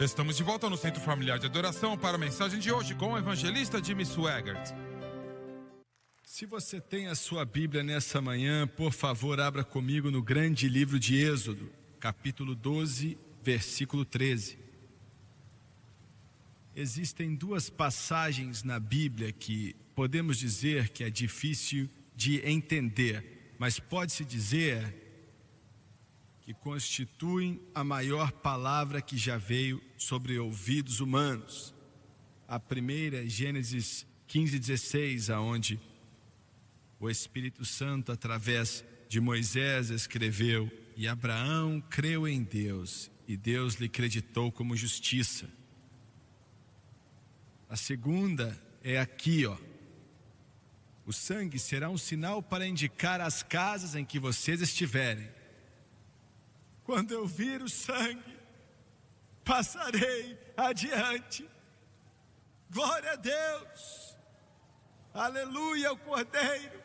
Estamos de volta no Centro Familiar de Adoração para a mensagem de hoje com o evangelista Jimmy Swaggart. Se você tem a sua Bíblia nessa manhã, por favor, abra comigo no grande livro de Êxodo, capítulo 12, versículo 13. Existem duas passagens na Bíblia que podemos dizer que é difícil de entender, mas pode-se dizer que constituem a maior palavra que já veio sobre ouvidos humanos. A primeira é Gênesis 15:16, aonde o Espírito Santo, através de Moisés, escreveu: e Abraão creu em Deus, e Deus lhe creditou como justiça. A segunda é aqui, o sangue será um sinal para indicar as casas em que vocês estiverem. Quando eu vir o sangue, passarei adiante. Glória a Deus. Aleluia ao Cordeiro.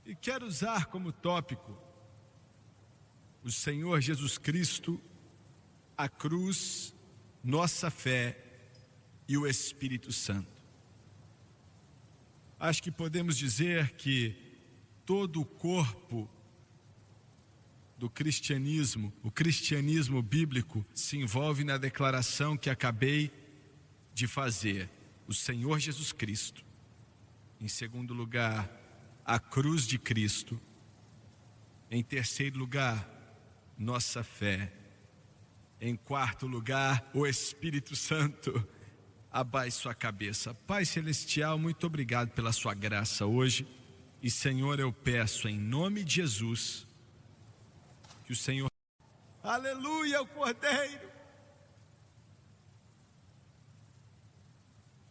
E quero usar como tópico o Senhor Jesus Cristo, a cruz, nossa fé e o Espírito Santo. Acho que podemos dizer que todo o corpo do cristianismo, o cristianismo bíblico, se envolve na declaração que acabei de fazer: o Senhor Jesus Cristo. Em segundo lugar, a cruz de Cristo. Em terceiro lugar, nossa fé. Em quarto lugar, o Espírito Santo. Abaixe sua cabeça. Pai Celestial, muito obrigado pela sua graça hoje. E Senhor, eu peço em nome de Jesus que o Senhor... Aleluia ao Cordeiro.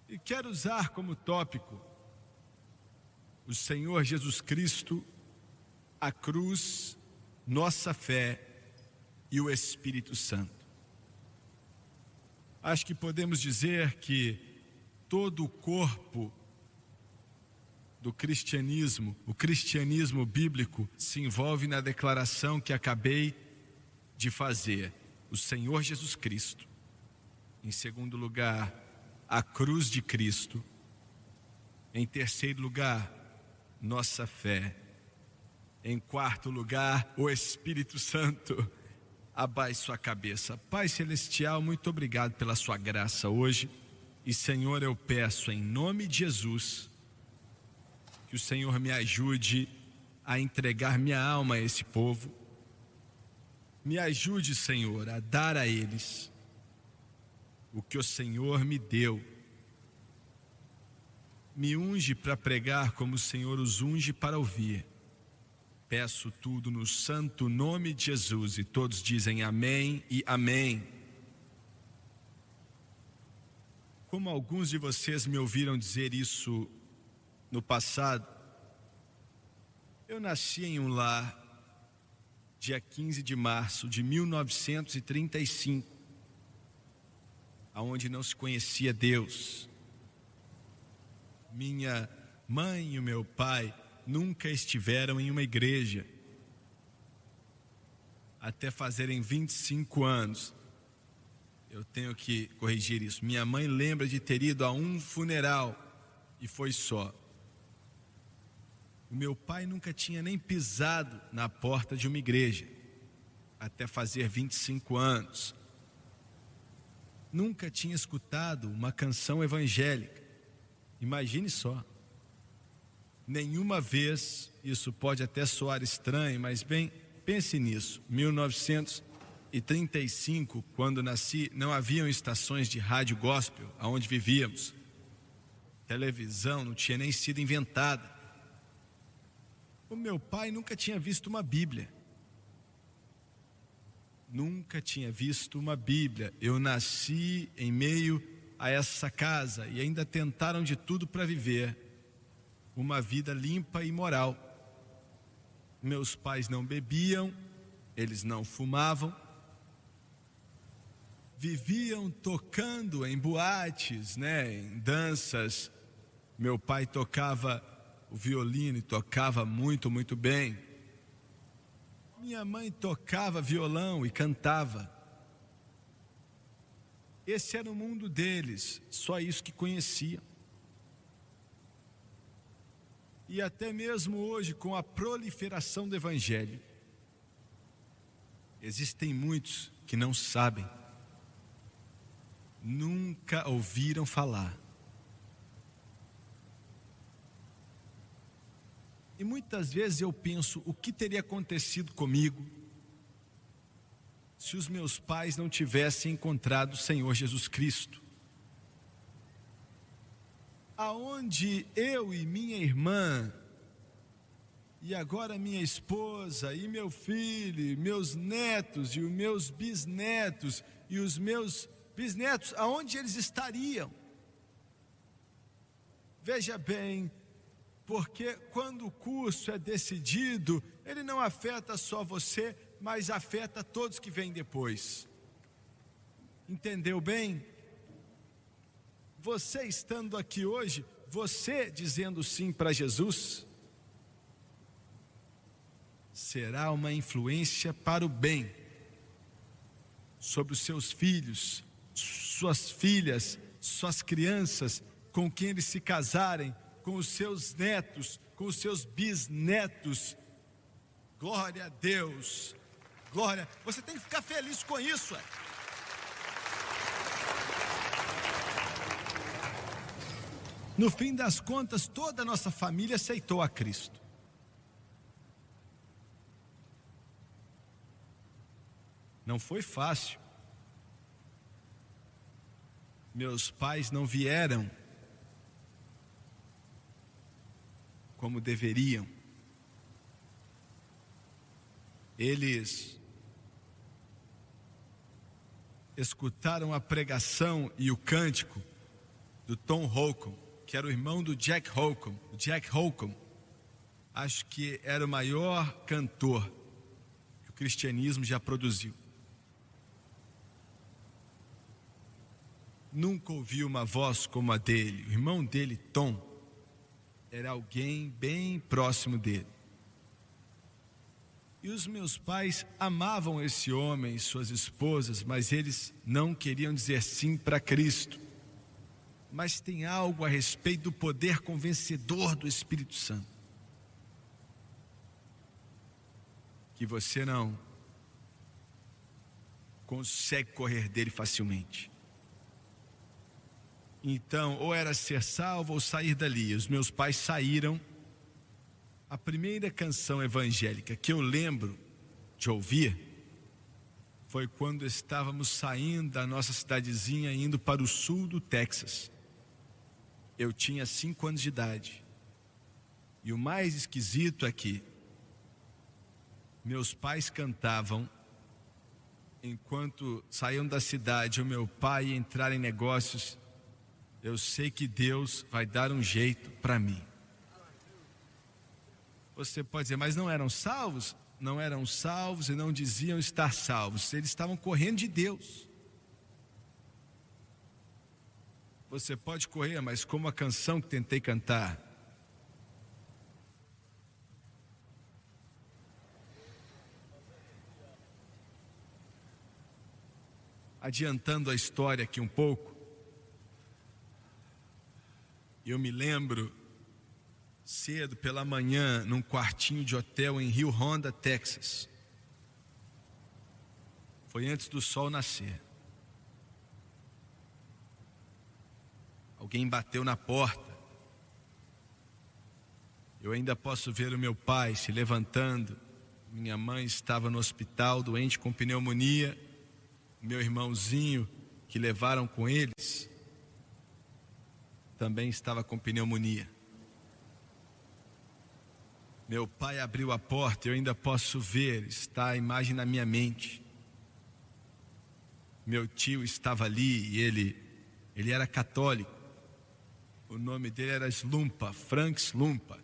E quero usar como tópico o Senhor Jesus Cristo, a cruz, nossa fé e o Espírito Santo. Acho que podemos dizer que todo o corpo do cristianismo, o cristianismo bíblico, se envolve na declaração que acabei de fazer: o Senhor Jesus Cristo. Em segundo lugar, a cruz de Cristo. Em terceiro lugar, nossa fé. Em quarto lugar, o Espírito Santo. Abaixe sua cabeça. Pai Celestial, muito obrigado pela sua graça hoje. E Senhor, eu peço em nome de Jesus que o Senhor me ajude a entregar minha alma a esse povo. Me ajude, Senhor, a dar a eles o que o Senhor me deu. Me unge para pregar como o Senhor os unge para ouvir. Peço tudo no santo nome de Jesus, e todos dizem amém e amém. Como alguns de vocês me ouviram dizer isso no passado, eu nasci em um lar dia 15 de março de 1935, aonde não se conhecia Deus. Minha mãe e o meu pai nunca estiveram em uma igreja até fazerem 25 anos. Eu tenho que corrigir isso. Minha mãe lembra de ter ido a um funeral e foi só. O meu pai nunca tinha nem pisado na porta de uma igreja até fazer 25 anos. Nunca tinha escutado uma canção evangélica. Imagine só. Nenhuma vez, isso pode até soar estranho, mas bem, pense nisso. 1935, quando nasci, não haviam estações de rádio gospel aonde vivíamos. Televisão não tinha nem sido inventada. O meu pai nunca tinha visto uma Bíblia. Nunca tinha visto uma Bíblia. Eu nasci em meio a essa casa e ainda tentaram de tudo para viver uma vida limpa e moral. Meus pais não bebiam, eles não fumavam, viviam tocando em boates, em danças. Meu pai tocava o violino e tocava muito, muito bem. Minha mãe tocava violão e cantava. Esse era o mundo deles, só isso que conheciam. E até mesmo hoje, com a proliferação do Evangelho, existem muitos que não sabem, nunca ouviram falar. E muitas vezes eu penso, o que teria acontecido comigo se os meus pais não tivessem encontrado o Senhor Jesus Cristo? Aonde eu e minha irmã, e agora minha esposa, e meu filho, e meus netos, e os meus bisnetos, e os meus bisnetos, aonde eles estariam? Veja bem, porque quando o curso é decidido, ele não afeta só você, mas afeta todos que vêm depois. Entendeu bem? Você estando aqui hoje, você dizendo sim para Jesus, será uma influência para o bem sobre os seus filhos, suas filhas, suas crianças, com quem eles se casarem, com os seus netos, com os seus bisnetos. Glória a Deus, glória. Você tem que ficar feliz com isso. No fim das contas, toda a nossa família aceitou a Cristo. Não foi fácil. Meus pais não vieram como deveriam. Eles escutaram a pregação e o cântico do Tom Holcomb, que era o irmão do Jack Holcomb. O Jack Holcomb, acho que era o maior cantor que o cristianismo já produziu. Nunca ouvi uma voz como a dele. O irmão dele, Tom, era alguém bem próximo dele. E os meus pais amavam esse homem e suas esposas, mas eles não queriam dizer sim para Cristo. Mas tem algo a respeito do poder convencedor do Espírito Santo, que você não consegue correr dele facilmente. Então, ou era ser salvo ou sair dali. Os meus pais saíram. A primeira canção evangélica que eu lembro de ouvir foi quando estávamos saindo da nossa cidadezinha, indo para o sul do Texas. Eu tinha 5 anos de idade. E o mais esquisito é que meus pais cantavam enquanto saíam da cidade. O meu pai ia entrar em negócios. Eu sei que Deus vai dar um jeito para mim. Você pode dizer, mas não eram salvos? Não eram salvos e não diziam estar salvos. Eles estavam correndo de Deus. Você pode correr, mas como a canção que tentei cantar. Adiantando a história aqui um pouco. Eu me lembro, cedo pela manhã, num quartinho de hotel em Rio Honda, Texas. Foi antes do sol nascer. Alguém bateu na porta. Eu ainda posso ver o meu pai se levantando. Minha mãe estava no hospital, doente com pneumonia. Meu irmãozinho, que levaram com eles, também estava com pneumonia. Meu pai abriu a porta, eu ainda posso ver, está a imagem na minha mente. Meu tio estava ali e ele era católico. O nome dele era Slumpa, Frank Slumpa.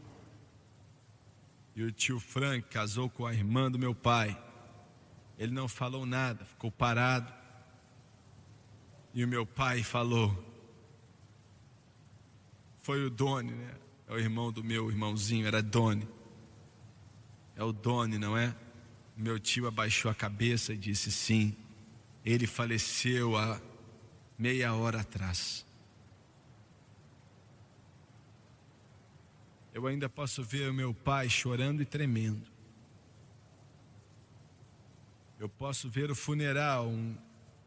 E o tio Frank casou com a irmã do meu pai. Ele não falou nada, ficou parado. E o meu pai falou, foi o Doni, né? É o irmão do meu irmãozinho, era Doni. É o Doni, não é? Meu tio abaixou a cabeça e disse: sim, ele faleceu há meia hora atrás. Eu ainda posso ver o meu pai chorando e tremendo. Eu posso ver o funeral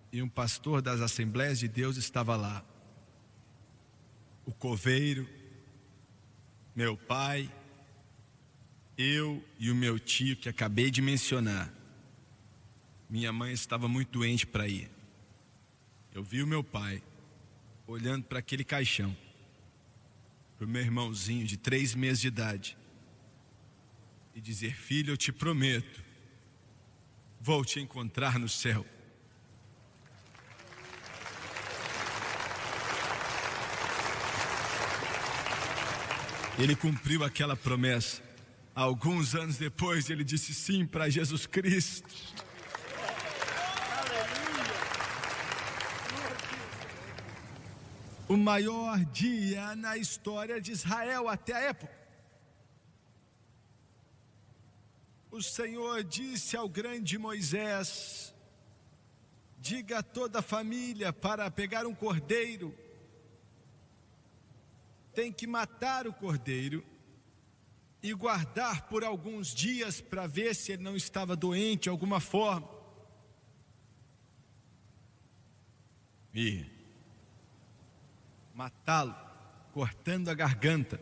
e um pastor das Assembleias de Deus estava lá. O coveiro, meu pai, eu e o meu tio que acabei de mencionar. Minha mãe estava muito doente para ir. Eu vi o meu pai olhando para aquele caixão, para o meu irmãozinho de 3 meses de idade, e dizer: filho, eu te prometo, vou te encontrar no céu. Ele cumpriu aquela promessa. Alguns anos depois ele disse sim para Jesus Cristo. O maior dia na história de Israel até a época. O Senhor disse ao grande Moisés: diga a toda a família para pegar um cordeiro. Tem que matar o cordeiro e guardar por alguns dias para ver se ele não estava doente de alguma forma. E matá-lo, cortando a garganta.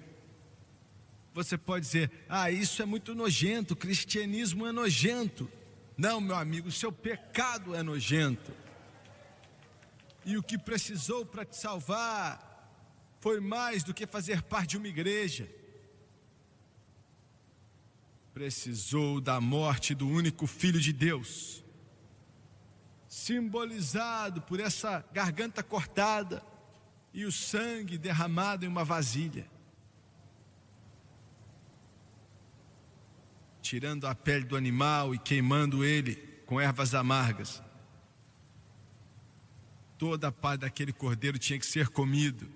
Você pode dizer: ah, isso é muito nojento, o cristianismo é nojento. Não, meu amigo, o seu pecado é nojento. E o que precisou para te salvar foi mais do que fazer parte de uma igreja. Precisou da morte do único Filho de Deus, simbolizado por essa garganta cortada e o sangue derramado em uma vasilha, tirando a pele do animal e queimando ele com ervas amargas. Toda a parte daquele cordeiro tinha que ser comido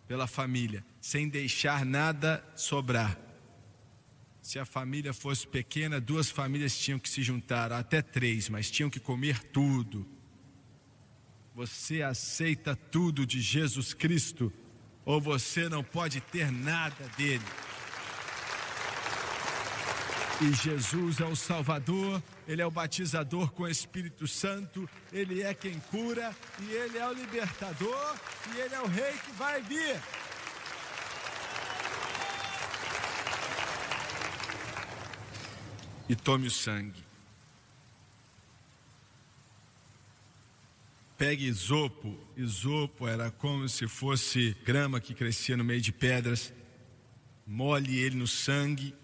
pela família, sem deixar nada sobrar. Se a família fosse pequena, 2 famílias tinham que se juntar, até 3, mas tinham que comer tudo. Você aceita tudo de Jesus Cristo, ou você não pode ter nada dele? E Jesus é o Salvador, Ele é o batizador com o Espírito Santo, Ele é quem cura, e Ele é o libertador, e Ele é o Rei que vai vir. E tome o sangue. Pegue isopo. Isopo era como se fosse grama que crescia no meio de pedras. Molhe ele no sangue.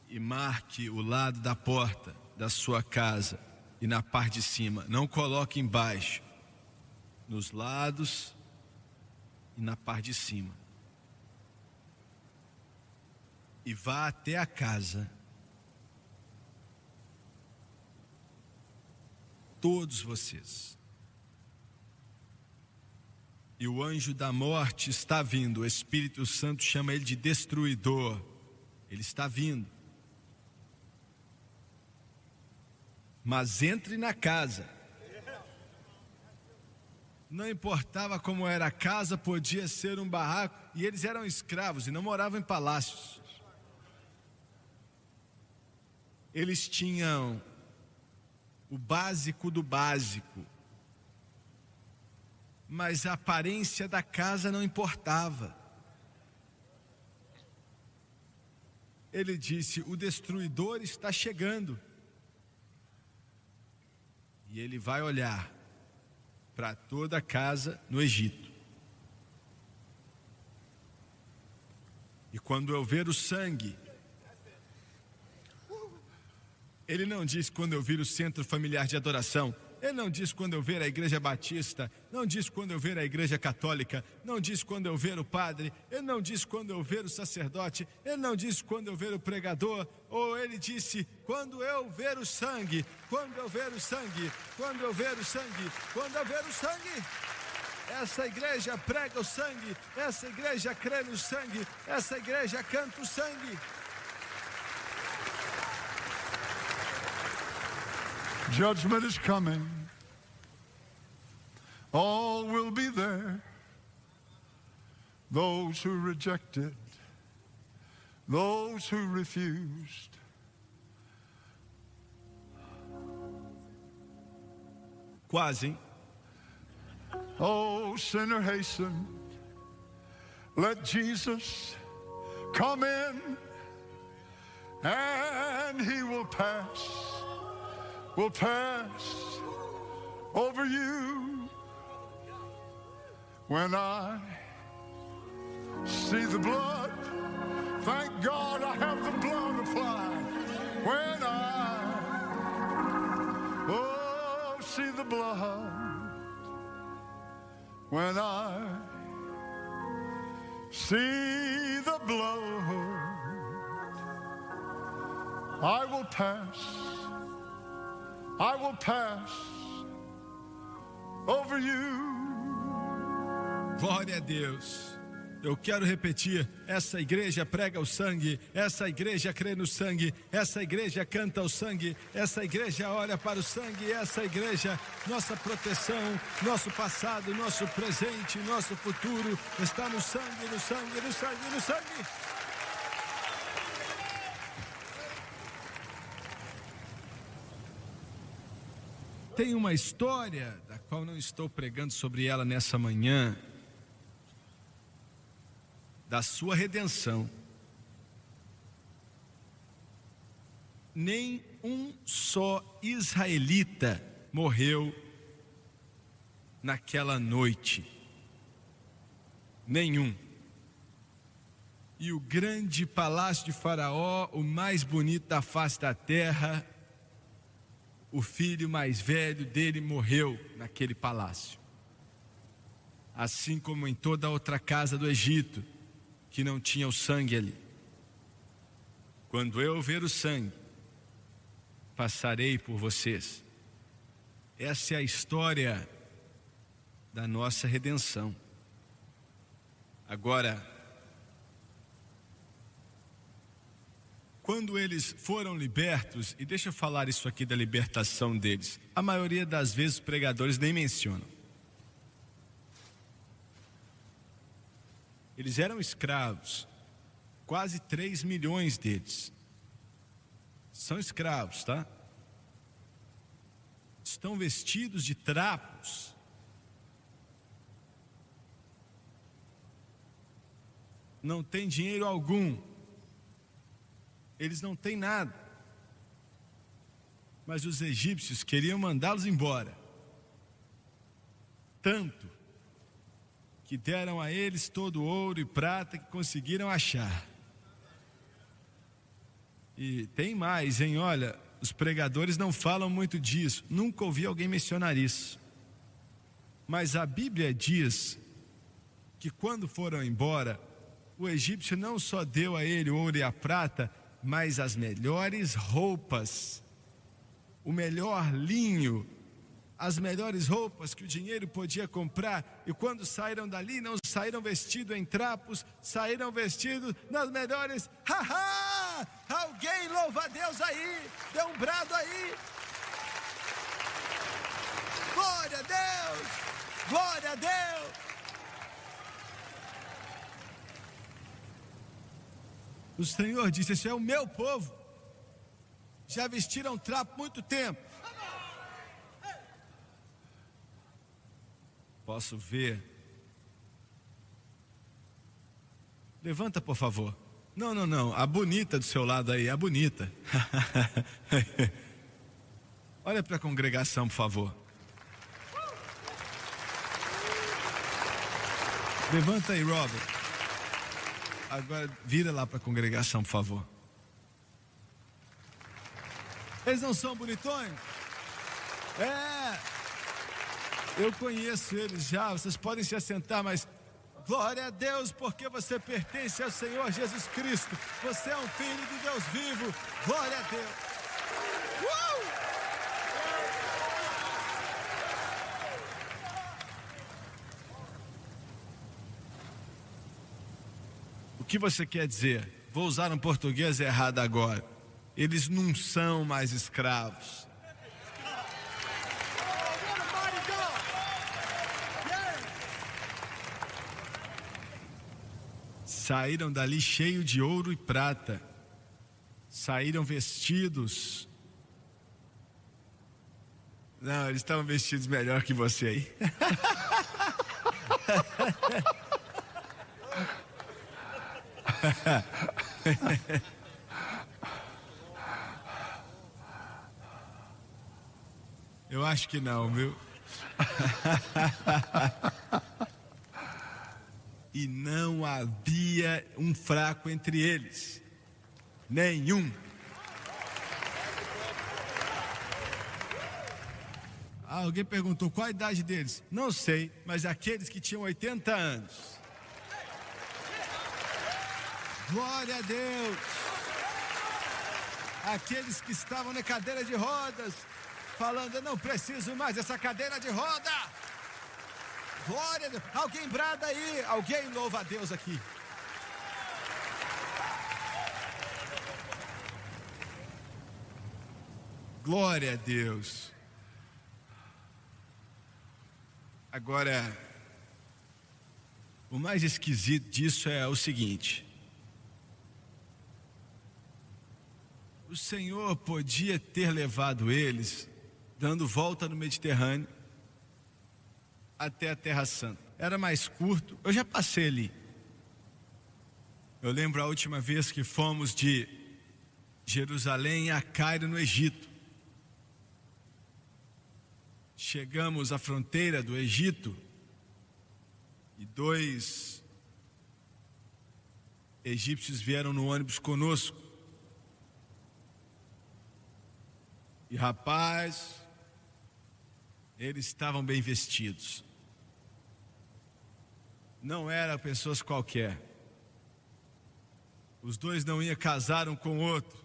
E marque o lado da porta da sua casa e na parte de cima. Não coloque embaixo. Nos lados e na parte de cima. E vá até a casa. Todos vocês. E o anjo da morte está vindo. O Espírito Santo chama ele de destruidor. Ele está vindo. Mas entre na casa. Não importava como era a casa, podia ser um barraco. E eles eram escravos e não moravam em palácios. Eles tinham o básico do básico. Mas a aparência da casa não importava. Ele disse: o destruidor está chegando. E ele vai olhar para toda a casa no Egito. E quando eu ver o sangue, ele não diz quando eu vir o centro familiar de adoração, ele não diz quando eu ver a igreja batista, não diz quando eu ver a igreja católica, não diz quando eu ver o padre, ele não diz quando eu ver o sacerdote, ele não diz quando eu ver o pregador, ou ele disse: quando eu ver o sangue, quando eu ver o sangue, quando eu ver o sangue, quando eu ver o sangue. essa igreja prega o sangue, essa igreja crê no sangue, essa igreja canta o sangue. Judgment is coming. All will be there. Those who rejected, those who refused. Quase, hein? Oh, sinner, hasten. Let Jesus come in, and he will pass over you. When I see the blood, thank God I have the blood applied. When I see the blood, when I see the blood, I will pass over you. Glória a Deus. Eu quero repetir, essa igreja prega o sangue, essa igreja crê no sangue, essa igreja canta o sangue, essa igreja olha para o sangue, essa igreja, nossa proteção, nosso passado, nosso presente, nosso futuro, está no sangue, no sangue, no sangue, no sangue. Tem uma história, da qual não estou pregando sobre ela nessa manhã, da sua redenção. Nem um só israelita morreu naquela noite. Nenhum. E o grande palácio de Faraó, o mais bonito da face da terra, o filho mais velho dele morreu naquele palácio. Assim como em toda outra casa do Egito, que não tinha o sangue ali. Quando eu ver o sangue, passarei por vocês. Essa é a história da nossa redenção. Agora, quando eles foram libertos, e deixa eu falar isso aqui da libertação deles, a maioria das vezes os pregadores nem mencionam. Eles eram escravos, quase 3 milhões deles. São escravos, tá? Estão vestidos de trapos. Não tem dinheiro algum. Eles não têm nada. Mas os egípcios queriam mandá-los embora. Tanto que deram a eles todo o ouro e prata que conseguiram achar. E tem mais, hein? Olha, os pregadores não falam muito disso. Nunca ouvi alguém mencionar isso. Mas a Bíblia diz que quando foram embora, o egípcio não só deu a ele o ouro e a prata, mas as melhores roupas, o melhor linho, as melhores roupas que o dinheiro podia comprar. E quando saíram dali, não saíram vestidos em trapos, saíram vestidos nas melhores. Haha! Alguém louva a Deus aí, dê um brado aí. Glória a Deus, glória a Deus. O Senhor disse: esse é o meu povo, já vestiram trapo muito tempo. Posso ver? Levanta, por favor. Não, a bonita do seu lado aí, a bonita. Olha para a congregação, por favor. Levanta aí, Robert. Agora vira lá para a congregação, por favor. Eles não são bonitões? Eu conheço eles já, vocês podem se assentar, mas glória a Deus, porque você pertence ao Senhor Jesus Cristo. Você é um filho de Deus vivo. Glória a Deus. O que você quer dizer? Vou usar um português errado agora. Eles não são mais escravos. Saíram dali cheio de ouro e prata. Saíram vestidos. Não, eles estavam vestidos melhor que você aí. Eu acho que não, viu? E não havia um fraco entre eles. Nenhum. Alguém perguntou qual a idade deles? Não sei, mas aqueles que tinham 80 anos. Glória a Deus. Aqueles que estavam na cadeira de rodas, falando, eu não preciso mais dessa cadeira de roda. Glória a Deus. Alguém brada aí, alguém louva a Deus aqui. Glória a Deus. Agora, o mais esquisito disso é o seguinte: o Senhor podia ter levado eles, dando volta no Mediterrâneo, até a Terra Santa. Era mais curto, eu já passei ali. Eu lembro a última vez que fomos de Jerusalém a Cairo, no Egito. Chegamos à fronteira do Egito e 2 egípcios vieram no ônibus conosco. E rapaz, eles estavam bem vestidos. Não eram pessoas qualquer. Os 2 não iam casar um com o outro.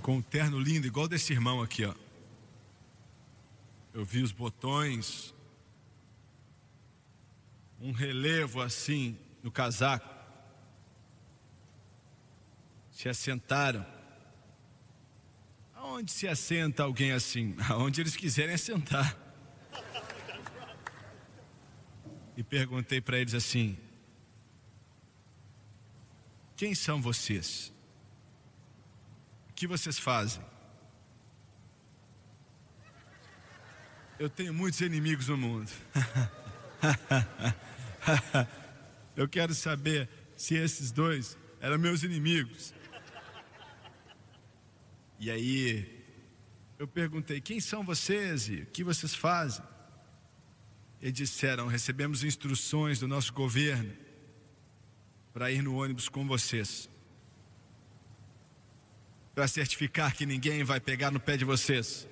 Com um terno lindo, igual desse irmão aqui, ó. Eu vi os botões, um relevo assim no casaco. Se assentaram. Aonde se assenta alguém assim? Aonde eles quiserem assentar. E perguntei para eles assim: quem são vocês? O que vocês fazem? Eu tenho muitos inimigos no mundo. Eu quero saber se esses 2 eram meus inimigos. E aí eu perguntei: quem são vocês e o que vocês fazem? Eles disseram: recebemos instruções do nosso governo para ir no ônibus com vocês, para certificar que ninguém vai pegar no pé de vocês.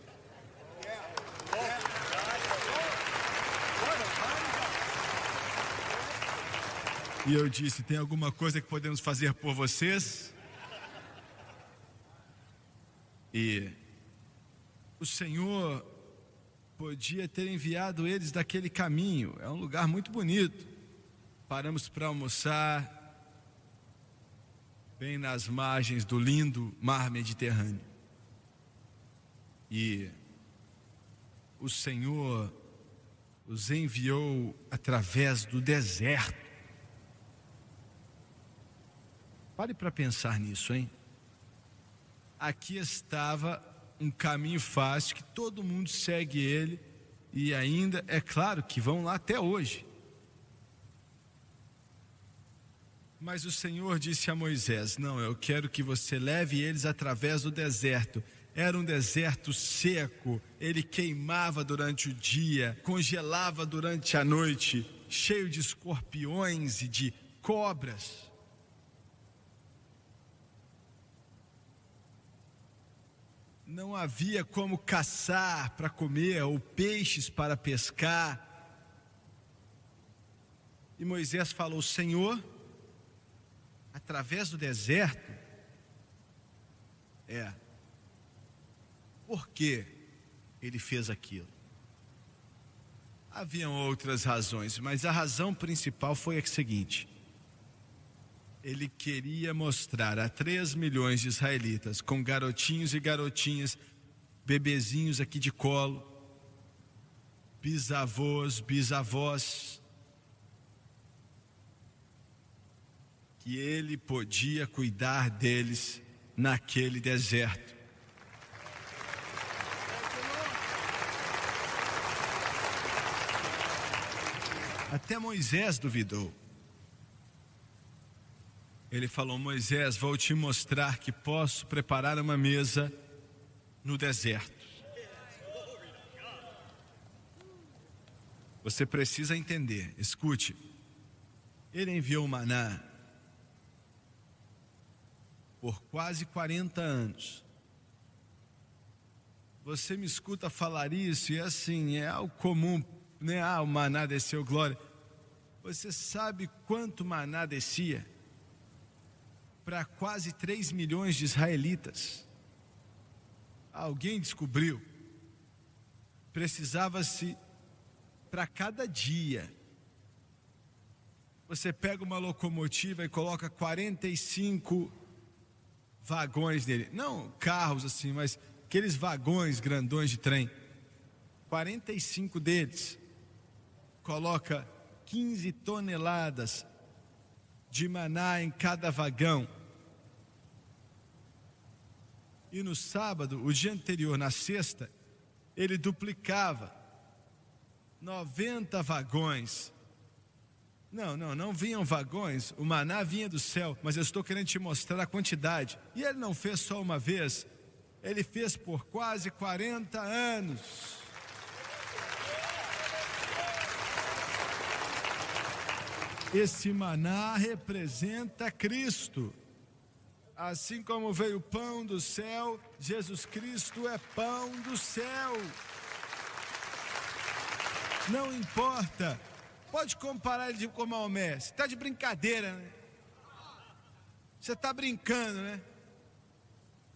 E eu disse: tem alguma coisa que podemos fazer por vocês? E o Senhor podia ter enviado eles daquele caminho. É um lugar muito bonito. Paramos para almoçar bem nas margens do lindo mar Mediterrâneo. E o Senhor os enviou através do deserto. Pare para pensar nisso, hein? Aqui estava um caminho fácil que todo mundo segue ele, e ainda é claro que vão lá até hoje. Mas o Senhor disse a Moisés: não, eu quero que você leve eles através do deserto. Era um deserto seco, ele queimava durante o dia, congelava durante a noite, cheio de escorpiões e de cobras. Não havia como caçar para comer ou peixes para pescar. E Moisés falou: Senhor, através do deserto, Por que ele fez aquilo? Haviam outras razões, mas a razão principal foi a seguinte: ele queria mostrar a 3 milhões de israelitas, com garotinhos e garotinhas, bebezinhos aqui de colo, bisavôs, bisavós, que ele podia cuidar deles naquele deserto. Até Moisés duvidou. Ele falou: Moisés, vou te mostrar que posso preparar uma mesa no deserto. Você precisa entender, escute. Ele enviou o maná por quase 40 anos. Você me escuta falar isso e assim, é algo comum, né? O maná desceu, glória. Você sabe quanto maná descia? Para quase 3 milhões de israelitas. Alguém descobriu. Precisava-se para cada dia. Você pega uma locomotiva e coloca 45 vagões nele. Não carros assim, mas aqueles vagões grandões de trem. 45 deles. Coloca 15 toneladas de maná em cada vagão. E no sábado, o dia anterior, na sexta, ele duplicava 90 vagões. Não vinham vagões, o maná vinha do céu, mas eu estou querendo te mostrar a quantidade. E ele não fez só uma vez, ele fez por quase 40 anos. Esse maná representa Cristo. Assim como veio o pão do céu, Jesus Cristo é pão do céu. Não importa. Pode comparar ele com Maomé. Você está de brincadeira, né? Você está brincando, né?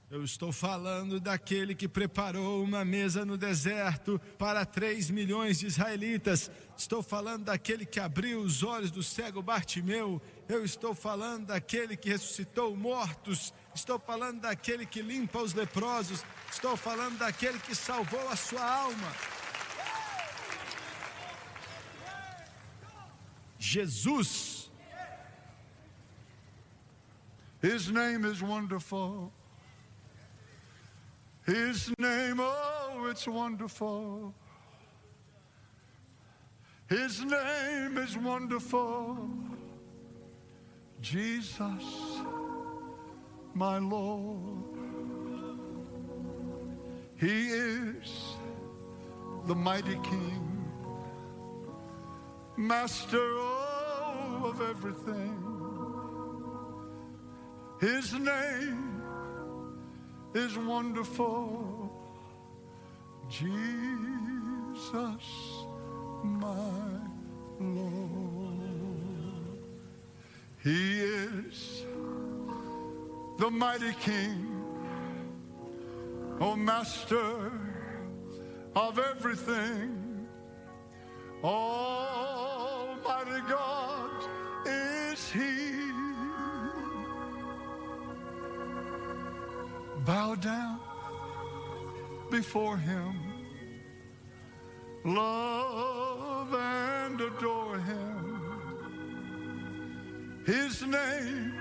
Eu estou falando daquele que preparou uma mesa no deserto para 3 milhões de israelitas. Estou falando daquele que abriu os olhos do cego Bartimeu. Eu estou falando daquele que ressuscitou mortos. Estou falando daquele que limpa os leprosos. Estou falando daquele que salvou a sua alma. Jesus. His name is wonderful. His name, oh, it's wonderful. His name is wonderful. Jesus, my Lord. He is the mighty King, Master, oh, of everything. His name is wonderful. Jesus, my Lord. He is the mighty King, oh, Master of everything. Almighty God is He. Bow down before Him, love and adore Him. His name,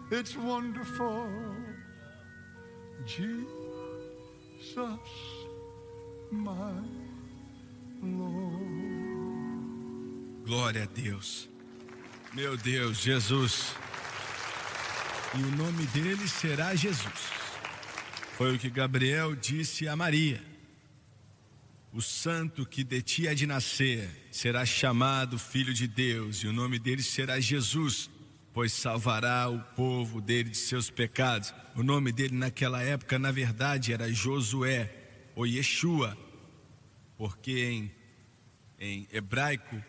it's wonderful. Jesus, my Lord. Glória a Deus. Meu Deus, Jesus. E o nome dele será Jesus. Foi o que Gabriel disse a Maria. O santo que de ti há de nascer será chamado Filho de Deus, e o nome dele será Jesus, pois salvará o povo dele de seus pecados. O nome dele naquela época, na verdade, era Josué, ou Yeshua, porque em hebraico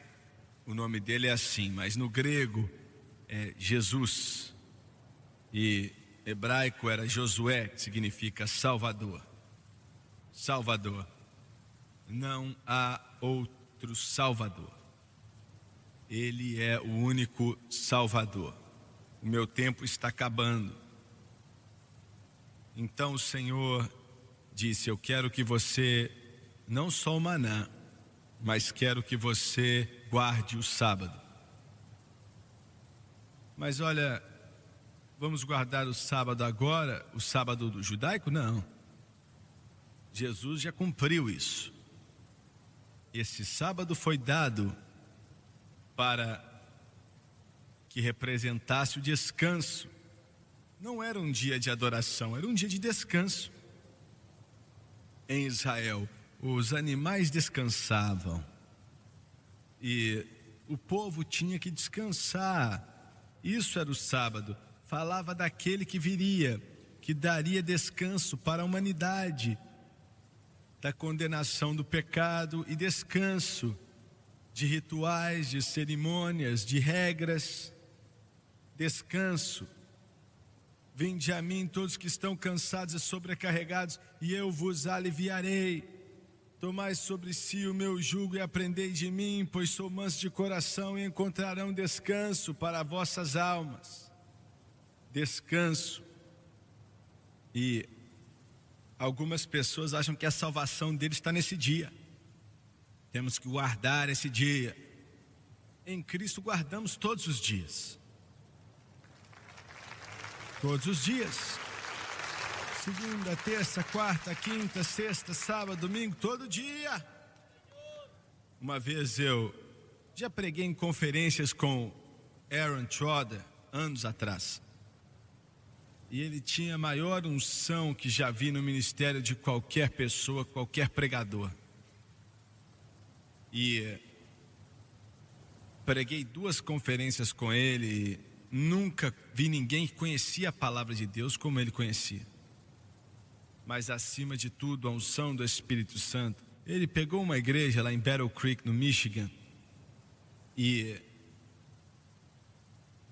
o nome dele é assim, mas no grego é Jesus. E hebraico era Josué, que significa Salvador. Salvador. Não há outro Salvador. Ele é o único Salvador. O meu tempo está acabando. Então o Senhor disse: eu quero que você, não só o maná, mas quero que você guarde o sábado. Mas olha, vamos guardar o sábado agora, o sábado do judaico? Não. Jesus já cumpriu isso. Esse sábado foi dado para que representasse o descanso. Não era um dia de adoração, era um dia de descanso. Em Israel, os animais descansavam e o povo tinha que descansar. Isso era o sábado. Falava daquele que viria, que daria descanso para a humanidade, da condenação do pecado e descanso de rituais, de cerimônias, de regras. Descanso. Vinde a mim todos que estão cansados e sobrecarregados, e eu vos aliviarei. Tomai sobre si o meu jugo e aprendei de mim, pois sou manso de coração, e encontrarão descanso para vossas almas. Descanso. E algumas pessoas acham que a salvação deles está nesse dia. Temos que guardar esse dia. Em Cristo guardamos todos os dias. Todos os dias. Segunda, terça, quarta, quinta, sexta, sábado, domingo, todo dia. Uma vez eu já preguei em conferências com Aaron Trotter, anos atrás. E ele tinha a maior unção que já vi no ministério de qualquer pessoa, qualquer pregador. E preguei 2 conferências com ele. Nunca vi ninguém que conhecia a palavra de Deus como ele conhecia. Mas acima de tudo, a unção do Espírito Santo. Ele pegou uma igreja lá em Battle Creek, no Michigan, e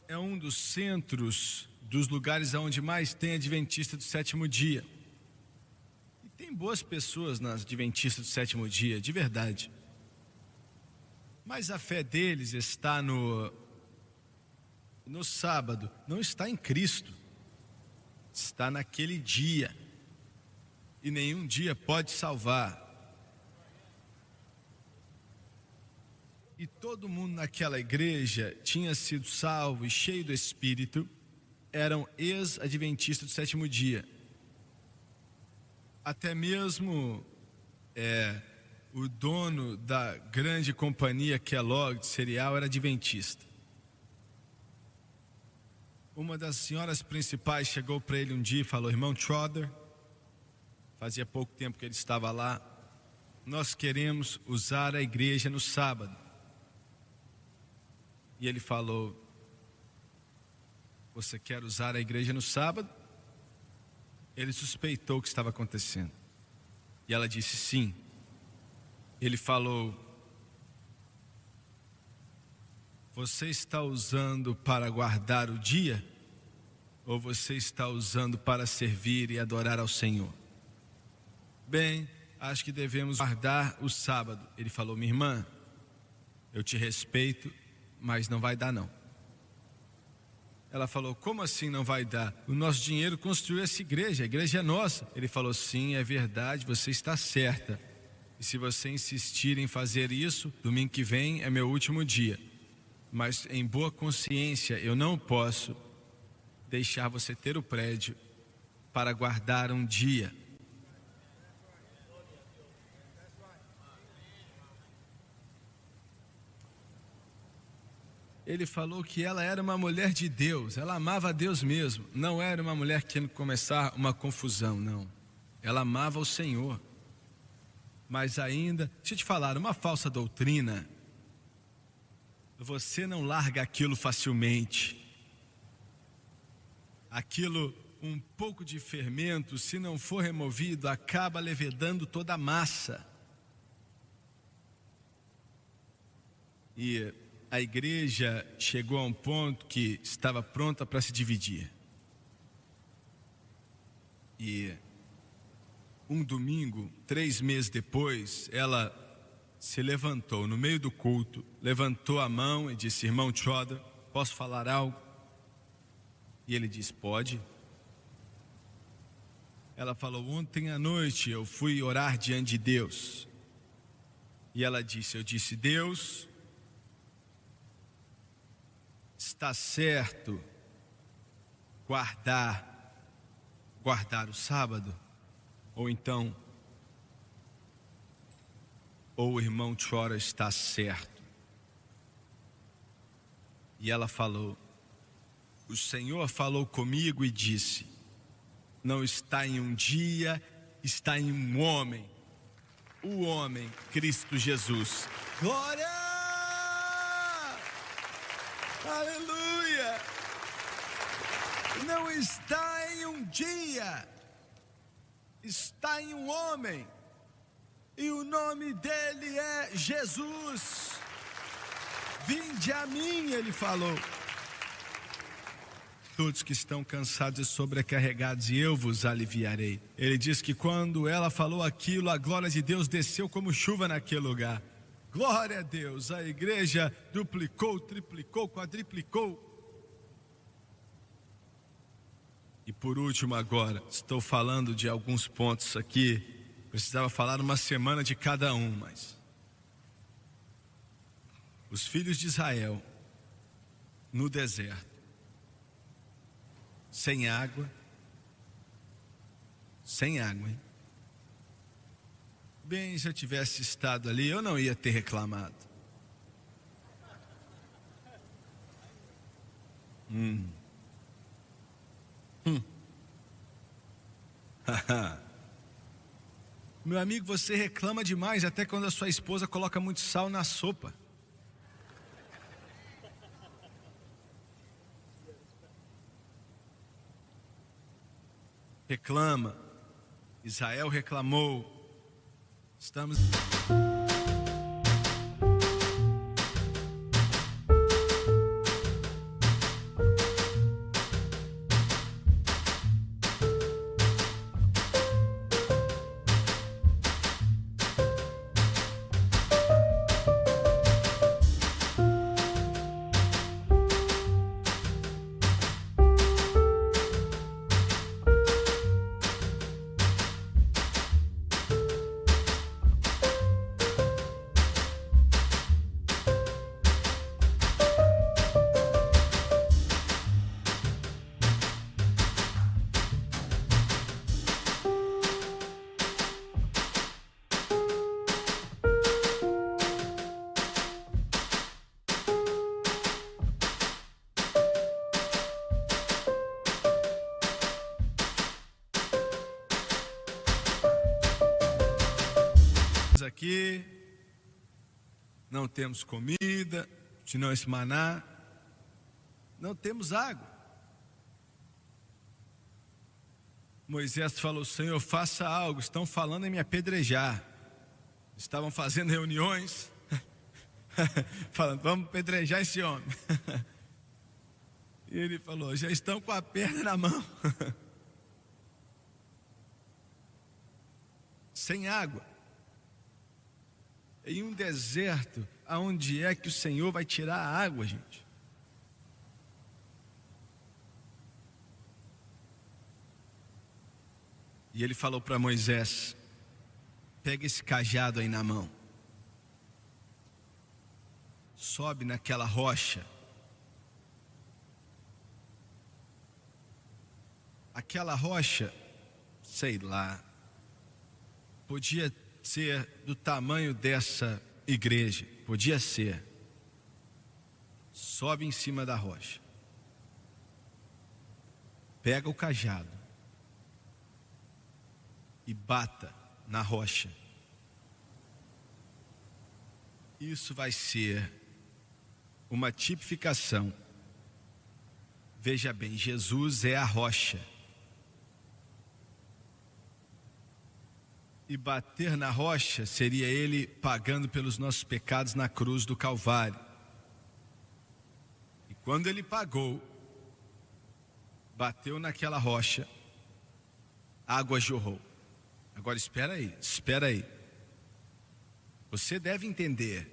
é um dos centros, dos lugares onde mais tem adventista do sétimo dia. E tem boas pessoas nas adventistas do sétimo dia, de verdade. Mas a fé deles está no sábado, não está em Cristo. Está naquele dia. E nenhum dia pode salvar. E todo mundo naquela igreja tinha sido salvo e cheio do Espírito. Eram ex-adventistas do sétimo dia. Até mesmo o dono da grande companhia Kellogg de cereal era adventista. Uma das senhoras principais chegou para ele um dia e falou: irmão Trotter, fazia pouco tempo que ele estava lá, nós queremos usar a igreja no sábado. E ele falou: você quer usar a igreja no sábado? Ele suspeitou o que estava acontecendo. E ela disse sim. Ele falou: você está usando para guardar o dia? Ou você está usando para servir e adorar ao Senhor? Bem, acho que devemos guardar o sábado. Ele falou: minha irmã, eu te respeito, mas não vai dar não. Ela falou: como assim não vai dar? O nosso dinheiro construiu essa igreja, a igreja é nossa. Ele falou: sim, é verdade, você está certa. E se você insistir em fazer isso, domingo que vem é meu último dia. Mas em boa consciência eu não posso deixar você ter o prédio para guardar um dia. Ele falou que ela era uma mulher de Deus, ela amava a Deus mesmo. Não era uma mulher querendo começar uma confusão, não. Ela amava o Senhor. Mas ainda, deixa eu te falar, uma falsa doutrina, você não larga aquilo facilmente. Aquilo, um pouco de fermento, se não for removido, acaba levedando toda a massa. E a igreja chegou a um ponto que estava pronta para se dividir. E um domingo, 3 meses depois, ela se levantou no meio do culto, levantou a mão e disse: irmão Choda, posso falar algo? E ele disse: pode. Ela falou: ontem à noite eu fui orar diante de Deus. E ela disse: eu disse, Deus, está certo guardar o sábado? Ou então, ou o irmão Chora está certo? E ela falou: o Senhor falou comigo e disse: não está em um dia, está em um homem, o homem Cristo Jesus. Glória! Aleluia! Não está em um dia, está em um homem, e o nome dele é Jesus. Vinde a mim, ele falou, todos que estão cansados e sobrecarregados, e eu vos aliviarei. Ele diz que quando ela falou aquilo, a glória de Deus desceu como chuva naquele lugar. Glória a Deus, a igreja duplicou, triplicou, quadriplicou. E por último agora, estou falando de alguns pontos aqui, precisava falar uma semana de cada um, mas os filhos de Israel no deserto, sem água, hein? Bem, se eu tivesse estado ali, eu não ia ter reclamado. Meu amigo, você reclama demais até quando a sua esposa coloca muito sal na sopa. Reclama. Israel reclamou. Estamos... aqui, não temos comida, senão esse maná, não temos água. Moisés falou: Senhor, faça algo, estão falando em me apedrejar. Estavam fazendo reuniões, falando: vamos apedrejar esse homem. E ele falou: já estão com a perna na mão. Sem água. Em um deserto, aonde é que o Senhor vai tirar a água, gente? E ele falou para Moisés: pega esse cajado aí na mão, sobe naquela rocha. Aquela rocha, sei lá, podia ser do tamanho dessa igreja, podia ser. Sobe em cima da rocha, pega o cajado e bata na rocha. Isso vai ser uma tipificação. Veja bem, Jesus é a rocha. E bater na rocha seria ele pagando pelos nossos pecados na cruz do Calvário. E quando ele pagou, bateu naquela rocha, água jorrou. Agora espera aí. Você deve entender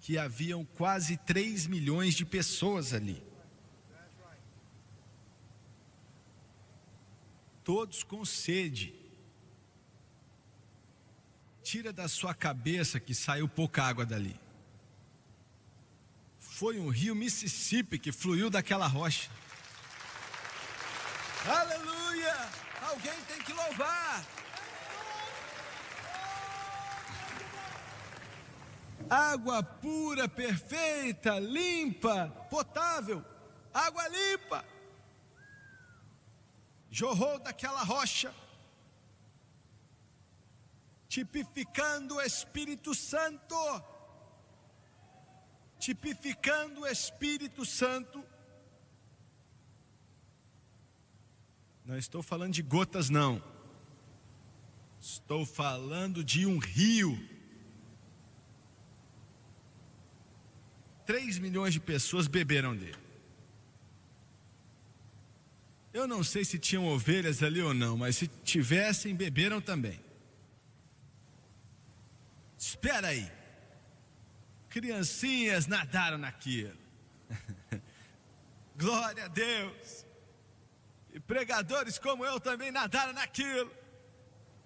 que haviam quase 3 milhões de pessoas ali. Todos com sede. Tira da sua cabeça que saiu pouca água dali. Foi um rio Mississippi que fluiu daquela rocha. Aleluia! Alguém tem que louvar. Água pura, perfeita, limpa, potável. Água limpa. Jorrou daquela rocha, tipificando o Espírito Santo. Tipificando o Espírito Santo. Não estou falando de gotas, não. Estou falando de um rio. 3 milhões de pessoas beberam dele. Eu não sei se tinham ovelhas ali ou não, mas se tivessem, beberam também. Espera aí. Criancinhas nadaram naquilo. Glória a Deus. E pregadores como eu também nadaram naquilo.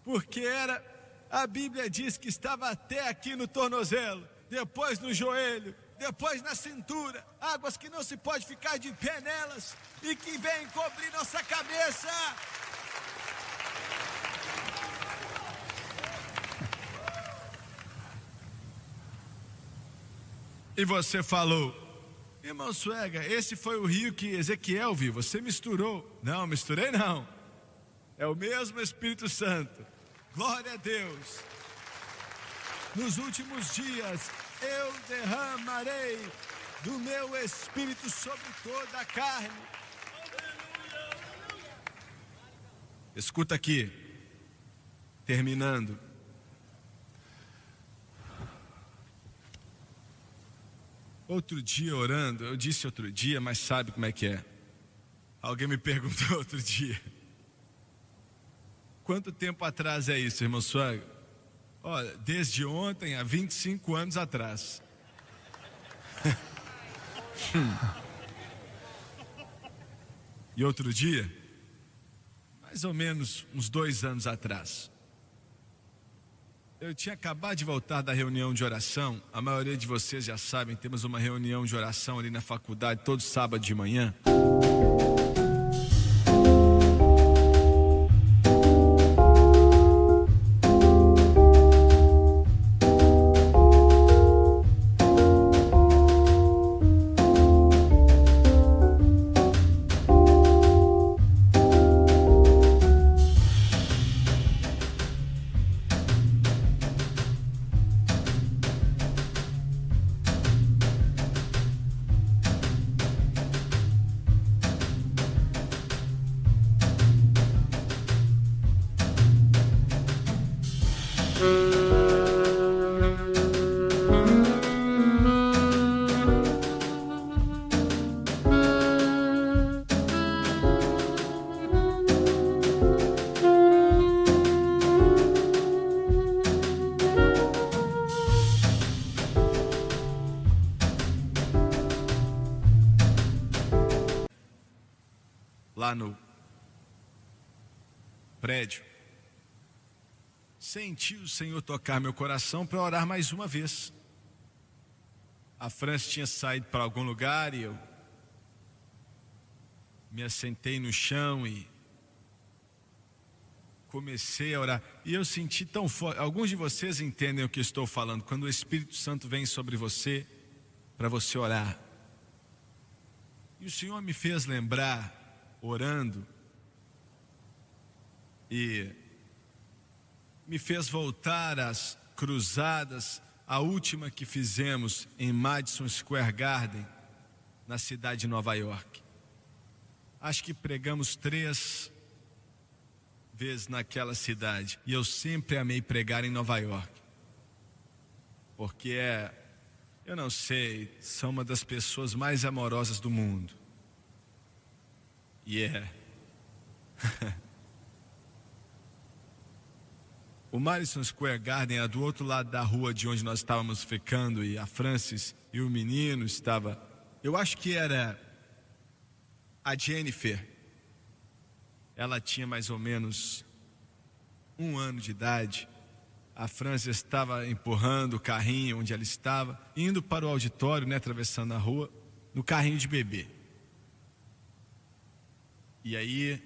Porque a Bíblia diz que estava até aqui no tornozelo, depois no joelho, depois na cintura, águas que não se pode ficar de pé nelas e que vêm cobrir nossa cabeça. E você falou, irmão Suega, esse foi o rio que Ezequiel viu, você misturou. Não, misturei não. É o mesmo Espírito Santo. Glória a Deus. Nos últimos dias eu derramarei do meu Espírito sobre toda a carne. Escuta aqui, terminando. Outro dia orando, eu disse outro dia, mas sabe como é que é. Alguém me perguntou outro dia. Quanto tempo atrás é isso, irmão Suega? Olha, desde ontem, há 25 anos atrás. E outro dia, mais ou menos uns 2 anos atrás, eu tinha acabado de voltar da reunião de oração. A maioria de vocês já sabem, temos uma reunião de oração ali na faculdade, todo sábado de manhã. Lá no prédio, senti o Senhor tocar meu coração para orar mais uma vez. A França tinha saído para algum lugar e eu me assentei no chão e comecei a orar. E eu senti tão forte, alguns de vocês entendem o que estou falando, quando o Espírito Santo vem sobre você para você orar. E o Senhor me fez lembrar, orando, e me fez voltar às cruzadas, a última que fizemos em Madison Square Garden, na cidade de Nova York. Acho que pregamos 3 vezes naquela cidade, e eu sempre amei pregar em Nova York, porque eu não sei, são uma das pessoas mais amorosas do mundo. Yeah. O Madison Square Garden era do outro lado da rua de onde nós estávamos ficando, e a Francis e o menino estava, eu acho que era a Jennifer. Ela tinha mais ou menos 1 ano de idade. A Francis estava empurrando o carrinho onde ela estava, indo para o auditório, né, atravessando a rua, no carrinho de bebê. E aí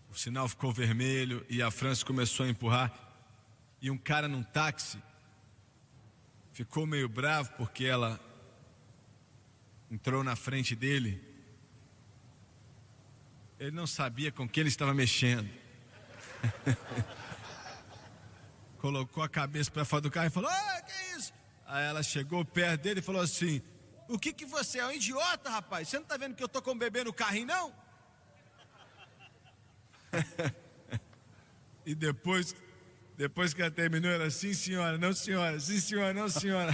o sinal ficou vermelho e a Francis começou a empurrar. E um cara num táxi ficou meio bravo porque ela entrou na frente dele. Ele não sabia com quem ele estava mexendo. Colocou a cabeça para fora do carro e falou: "Ah, que é isso?" Aí ela chegou perto dele e falou assim: "O que você é, um idiota, rapaz? Você não está vendo que eu tô com um bebê no carrinho, não?" E depois que ela terminou, ela: "Sim, senhora, não, senhora, sim, senhora, não, senhora."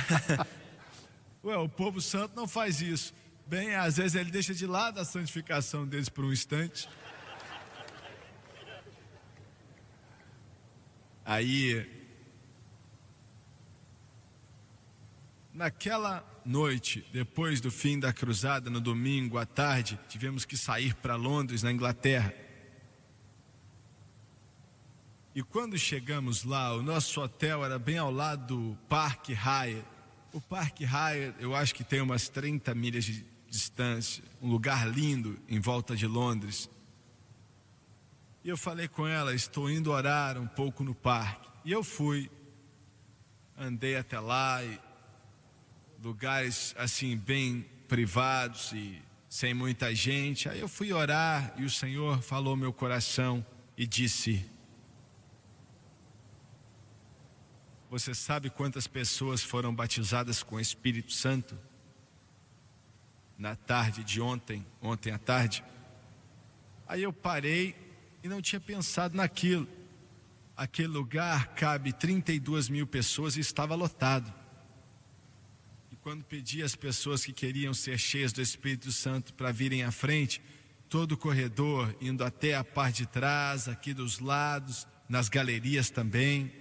Ué, o povo santo não faz isso. Bem, às vezes ele deixa de lado a santificação deles por um instante. Aí, naquela noite, depois do fim da cruzada, no domingo à tarde, tivemos que sair para Londres, na Inglaterra. E quando chegamos lá, o nosso hotel era bem ao lado do Park Hyatt. O Park Hyatt, eu acho que tem umas 30 milhas de distância, um lugar lindo em volta de Londres. E eu falei com ela: "Estou indo orar um pouco no parque." E eu fui, andei até lá, e lugares assim bem privados e sem muita gente. Aí eu fui orar e o Senhor falou ao meu coração e disse: "Você sabe quantas pessoas foram batizadas com o Espírito Santo na tarde de ontem à tarde?" Aí eu parei e não tinha pensado naquilo. Aquele lugar cabe 32 mil pessoas e estava lotado. E quando pedi às pessoas que queriam ser cheias do Espírito Santo para virem à frente, todo o corredor, indo até a parte de trás, aqui dos lados, nas galerias também,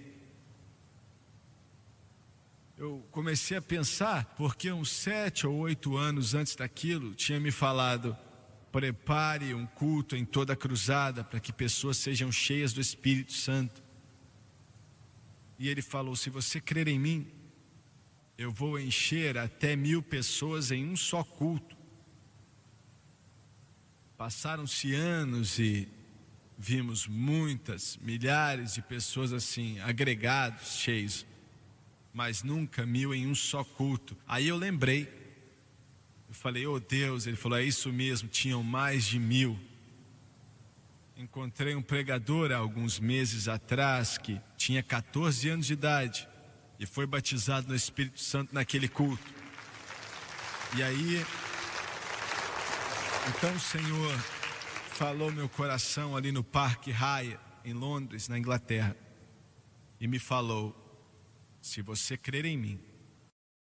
eu comecei a pensar, porque uns 7 ou 8 anos antes daquilo, tinha me falado: "Prepare um culto em toda a cruzada para que pessoas sejam cheias do Espírito Santo." E ele falou: "Se você crer em mim, eu vou encher até 1000 pessoas em um só culto." Passaram-se anos e vimos muitas, milhares de pessoas assim, agregados, cheios, mas nunca 1000 em um só culto. Aí eu lembrei, eu falei: "Oh Deus." Ele falou: "É isso mesmo, tinham mais de 1000. Encontrei um pregador há alguns meses atrás que tinha 14 anos de idade e foi batizado no Espírito Santo naquele culto." E aí, então o Senhor falou meu coração ali no Park Hyatt, em Londres, na Inglaterra, e me falou: "Se você crer em mim,